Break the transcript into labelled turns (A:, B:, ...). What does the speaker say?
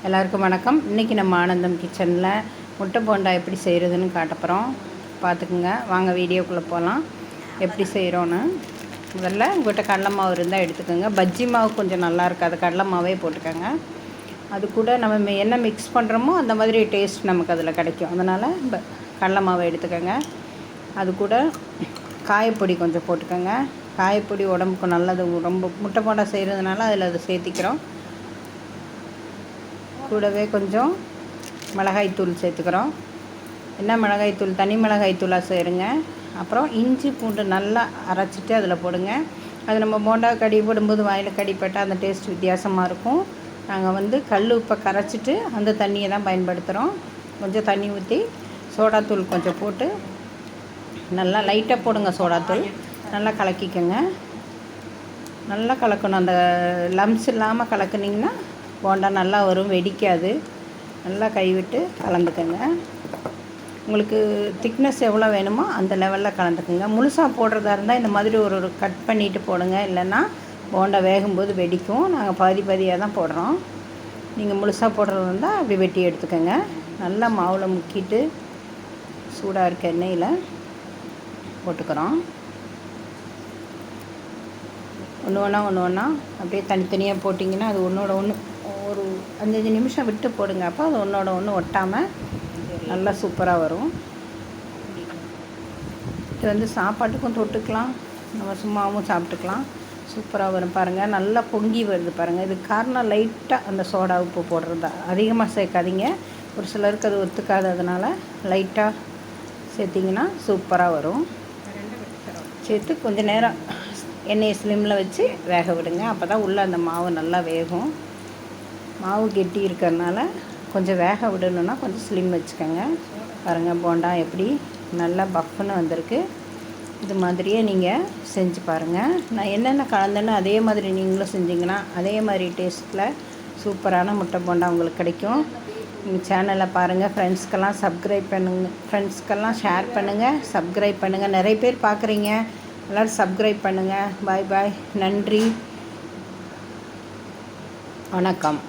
A: எல்லாருக்கும் வணக்கம். இன்றைக்கி நம்ம ஆனந்தம் கிச்சனில் முட்டை போண்டா எப்படி செய்கிறதுன்னு காட்டப்போகிறோம். பார்த்துக்குங்க, வாங்க வீடியோக்குள்ளே போகலாம். எப்படி செய்கிறோன்னு முதல்ல உங்கள்கிட்ட கடலை மாவு இருந்தால் எடுத்துக்கோங்க. பஜ்ஜி மாவு கொஞ்சம் நல்லா இருக்காது, கடலை மாவே போட்டுக்கோங்க. அது கூட நம்ம என்ன மிக்ஸ் பண்ணுறோமோ அந்த மாதிரி டேஸ்ட் நமக்கு அதில் கிடைக்கும். அதனால் கடலை மாவை எடுத்துக்கோங்க. அது கூட காயப்பொடி கொஞ்சம் போட்டுக்கோங்க. காயப்பொடி உடம்புக்கு நல்லது. ரொம்ப முட்டை போண்டா செய்கிறதுனால அதில் அதை சேர்த்திக்கிறோம். கூடவே கொஞ்சம் மிளகாய்த்தூள் சேர்த்துக்கிறோம். என்ன மிளகாய்த்தூள்? தனி மிளகாய்த்தூளாக சேருங்க. அப்புறம் இஞ்சி பூண்டு நல்லா அரைச்சிட்டு அதில் போடுங்க. அது நம்ம போண்டா கடி போடும்போது வாயில் கடிப்பட்டால் அந்த டேஸ்ட் வித்தியாசமாக இருக்கும். நாங்கள் கல் உப்பை கரைச்சிட்டு அந்த தண்ணியை தான் பயன்படுத்துகிறோம். கொஞ்சம் தண்ணி ஊற்றி சோடாத்தூள் கொஞ்சம் போட்டு நல்லா லைட்டாக போடுங்க. சோடாத்தூள் நல்லா கலக்கிக்கோங்க. நல்லா கலக்கணும். அந்த லம்ஸ் இல்லாமல் கலக்குனிங்கன்னா போண்டா நல்லா வரும், வெடிக்காது. நல்லா கைவிட்டு கலந்துக்கோங்க. உங்களுக்கு திக்னஸ் எவ்வளோ வேணுமோ அந்த லெவலில் கலந்துக்குங்க. முழுசாக போடுறதா இருந்தால் இந்த மாதிரி ஒரு கட் பண்ணிவிட்டு போடுங்க. இல்லைன்னா போண்டா வேகும்போது வெடிக்கும். நாங்கள் பாதி பாதியாக தான் போடுறோம். நீங்கள் முழுசாக போடுறது இருந்தால் அப்படி வெட்டி எடுத்துக்கோங்க. நல்லா மாவில் முக்கிட்டு சூடாக இருக்க எண்ணெயில் போட்டுக்கிறோம். ஒன்று ஒன்றா அப்படியே தனித்தனியாக போட்டிங்கன்னா அது ஒன்றோட ஒன்று ஒரு 5 நிமிஷம் விட்டு போடுங்க. அப்போ அது ஒன்றோட ஒன்று ஒட்டாமல் நல்லா சூப்பராக வரும். இது சாப்பாட்டுக்கும் தொட்டுக்கலாம், நம்ம சும்மாவும் சாப்பிட்டுக்கலாம். சூப்பராக வரும். பாருங்கள், நல்லா பொங்கி வருது பாருங்கள். இது காரணம் லைட்டாக அந்த சோடா உப்பு போடுறது. அதிகமாக சேர்க்காதீங்க. ஒரு சிலருக்கு அது ஒத்துக்காததுனால லைட்டாக சேர்த்திங்கன்னா சூப்பராக வரும். சேர்த்து கொஞ்சம் நேரம் எண்ணெயை ஸ்லிம்மில் வச்சு வேக விடுங்க. அப்போ தான் உள்ளே அந்த மாவு நல்லா வேகும். மாவு கெட்டி இருக்கிறதுனால கொஞ்சம் வேக விடணுன்னா கொஞ்சம் ஸ்லிம் வச்சுக்கோங்க. பாருங்கள், போண்டா எப்படி நல்லா பஃப்னு வந்திருக்கு. இது மாதிரியே நீங்கள் செஞ்சு பாருங்கள். நான் என்னென்ன கலந்தேன்னு அதே மாதிரி நீங்களும் செஞ்சிங்கன்னா அதே மாதிரி டேஸ்ட்டில் சூப்பரான முட்டை போண்டா உங்களுக்கு கிடைக்கும். நீங்கள் சேனலை பாருங்கள். ஃப்ரெண்ட்ஸ்க்கெல்லாம் சப்ஸ்கிரைப் பண்ணுங்கள். ஃப்ரெண்ட்ஸ்க்கெல்லாம் ஷேர் பண்ணுங்கள், சப்ஸ்கிரைப் பண்ணுங்கள். நிறைய பேர் பார்க்குறீங்க, எல்லோரும் சப்ஸ்கிரைப் பண்ணுங்கள். பாய் பாய், நன்றி, வணக்கம்.